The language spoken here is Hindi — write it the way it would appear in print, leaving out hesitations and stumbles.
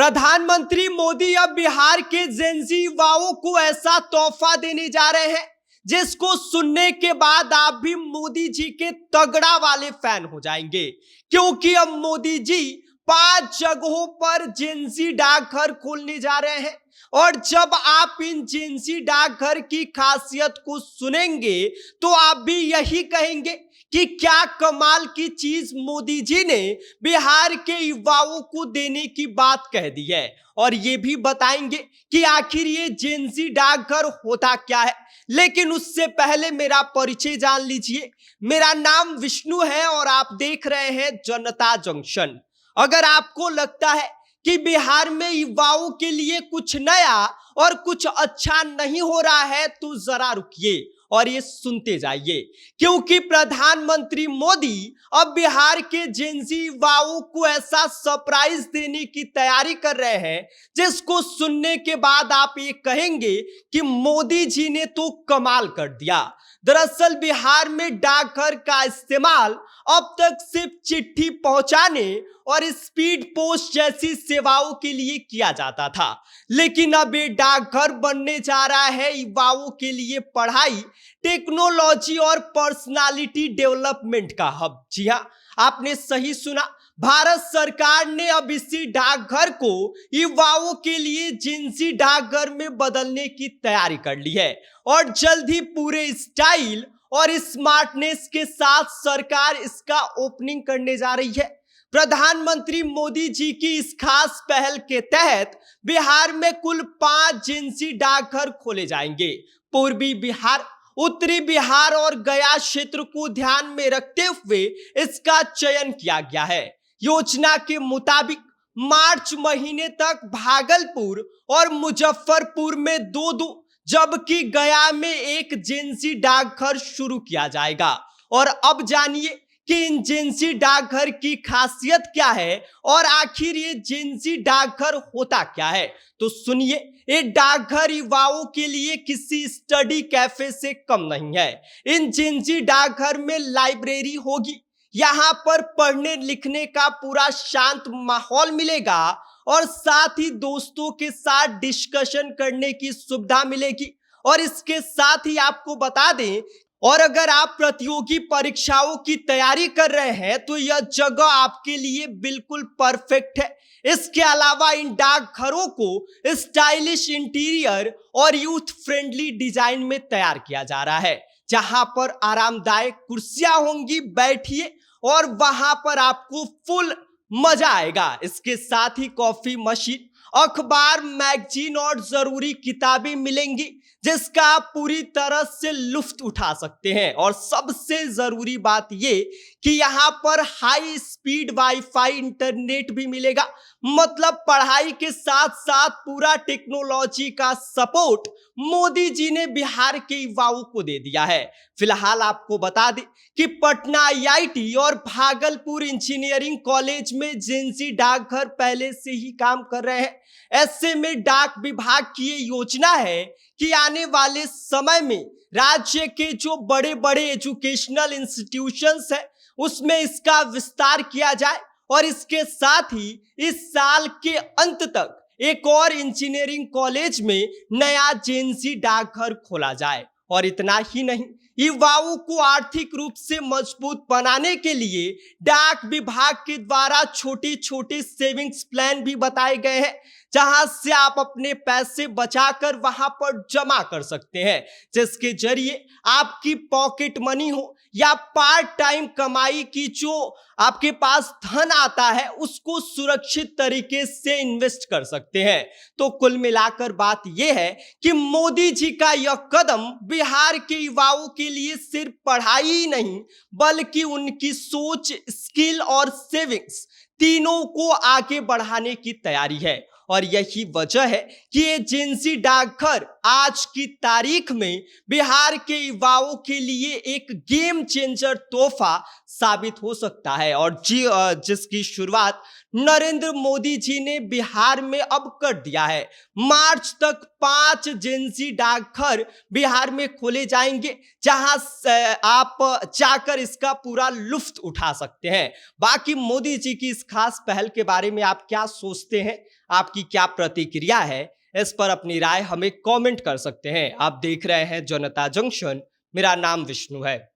प्रधानमंत्री मोदी अब बिहार के जेनजी युवाओं को ऐसा तोहफा देने जा रहे हैं जिसको सुनने के बाद आप भी मोदी जी के तगड़ा वाले फैन हो जाएंगे, क्योंकि अब मोदी जी 5 जगहों पर जेनजी डाकघर खोलने जा रहे हैं। और जब आप इन जेनजी डाकघर की खासियत को सुनेंगे तो आप भी यही कहेंगे कि क्या कमाल की चीज मोदी जी ने बिहार के युवाओं को देने की बात कह दी है। और ये भी बताएंगे कि आखिर ये जेनजी डाकघर होता क्या है। लेकिन उससे पहले मेरा परिचय जान लीजिए। मेरा नाम विष्णु है और आप देख रहे हैं जनता जंक्शन। अगर आपको लगता है कि बिहार में युवाओं के लिए कुछ नया और कुछ अच्छा नहीं हो रहा है तो जरा रुकिए और ये सुनते जाइए, क्योंकि प्रधानमंत्री मोदी अब बिहार के जेनजी युवाओं को ऐसा सरप्राइज देने की तैयारी कर रहे हैं जिसको सुनने के बाद आप ये कहेंगे कि मोदी जी ने तो कमाल कर दिया। दरअसल बिहार में डाकघर का इस्तेमाल अब तक सिर्फ चिट्ठी पहुंचाने और स्पीड पोस्ट जैसी सेवाओं के लिए किया जाता था, लेकिन अब ये डाकघर बनने जा रहा है युवाओं के लिए पढ़ाई, टेक्नोलॉजी और पर्सनालिटी डेवलपमेंट का हब। जी हाँ, आपने सही सुना। भारत सरकार ने अब इसी डाकघर को युवाओं के लिए जेनजी डाकघर में बदलने की तैयारी कर ली है और जल्द ही पूरे स्टाइल और स्मार्टनेस के साथ सरकार इसका ओपनिंग करने जा रही है। प्रधानमंत्री मोदी जी की इस खास पहल के तहत बिहार में कुल 5 जेनजी डाकघर खोले जाएंगे। पूर्वी बिहार, उत्तरी बिहार और गया क्षेत्र को ध्यान में रखते हुए इसका चयन किया गया है। योजना के मुताबिक मार्च महीने तक भागलपुर और मुजफ्फरपुर में 2-2 जबकि गया में 1 जेनजी डाकघर शुरू किया जाएगा। और अब जानिए कि इन जेनजी डाकघर की खासियत क्या है और आखिर ये जेनजी डाकघर होता क्या है। तो सुनिए, ये डाकघर युवाओं के लिए किसी स्टडी कैफे से कम नहीं है। इन जेनजी डाकघर में लाइब्रेरी होगी, यहाँ पर पढ़ने लिखने का पूरा शांत माहौल मिलेगा और साथ ही दोस्तों के साथ डिस्कशन करने की सुविधा मिलेगी। और इसके साथ ही आपको बता दें, और अगर आप प्रतियोगी परीक्षाओं की तैयारी कर रहे हैं तो यह जगह आपके लिए बिल्कुल परफेक्ट है। इसके अलावा इन डाकघरों को स्टाइलिश इंटीरियर और यूथ फ्रेंडली डिजाइन में तैयार किया जा रहा है, जहां पर आरामदायक कुर्सियां होंगी, बैठिए और वहां पर आपको फुल मजा आएगा। इसके साथ ही कॉफी मशीन, अखबार, मैगजीन और जरूरी किताबें मिलेंगी जिसका आप पूरी तरह से लुत्फ उठा सकते हैं। और सबसे जरूरी बात ये कि यहाँ पर हाई स्पीड वाईफाई इंटरनेट भी मिलेगा। मतलब पढ़ाई के साथ साथ पूरा टेक्नोलॉजी का सपोर्ट मोदी जी ने बिहार के युवाओं को दे दिया है। फिलहाल आपको बता दें कि पटना IIT और भागलपुर इंजीनियरिंग कॉलेज में जेनजी डाकघर पहले से ही काम कर रहे हैं। ऐसे में डाक विभाग की ये योजना है कि आने वाले समय में राज्य के जो बड़े बड़े एजुकेशनल इंस्टीट्यूशंस हैं उसमें इसका विस्तार किया जाए और इसके साथ ही इस साल के अंत तक एक और इंजीनियरिंग कॉलेज में नया जेनजी डाकघर खोला जाए। और इतना ही नहीं, युवाओं को आर्थिक रूप से मजबूत बनाने के लिए डाक विभाग के द्वारा छोटे छोटे सेविंग्स प्लान भी बताए गए हैं, जहां से आप अपने पैसे बचाकर वहां पर जमा कर सकते हैं, जिसके जरिए आपकी पॉकेट मनी हो या पार्ट टाइम कमाई की जो आपके पास धन आता है उसको सुरक्षित तरीके से इन्वेस्ट कर सकते हैं। तो कुल मिलाकर बात यह है कि मोदी जी का यह कदम बिहार के युवाओं के लिए सिर्फ पढ़ाई ही नहीं बल्कि उनकी सोच, स्किल और सेविंग्स तीनों को आगे बढ़ाने की तैयारी है। और यही वजह है कि ये जेनजी डाकघर आज की तारीख में बिहार के युवाओं के लिए एक गेम चेंजर तोहफा साबित हो सकता है। और जिसकी शुरुआत नरेंद्र मोदी जी ने बिहार में अब कर दिया है। मार्च तक 5 जेएनजी डाकघर बिहार में खोले जाएंगे, जहां आप जाकर इसका पूरा लुत्फ उठा सकते हैं। बाकी मोदी जी की इस खास पहल के बारे में आप क्या सोचते हैं, आपकी क्या प्रतिक्रिया है, इस पर अपनी राय हमें कमेंट कर सकते हैं। आप देख रहे हैं जनता जंक्शन, मेरा नाम विष्णु है।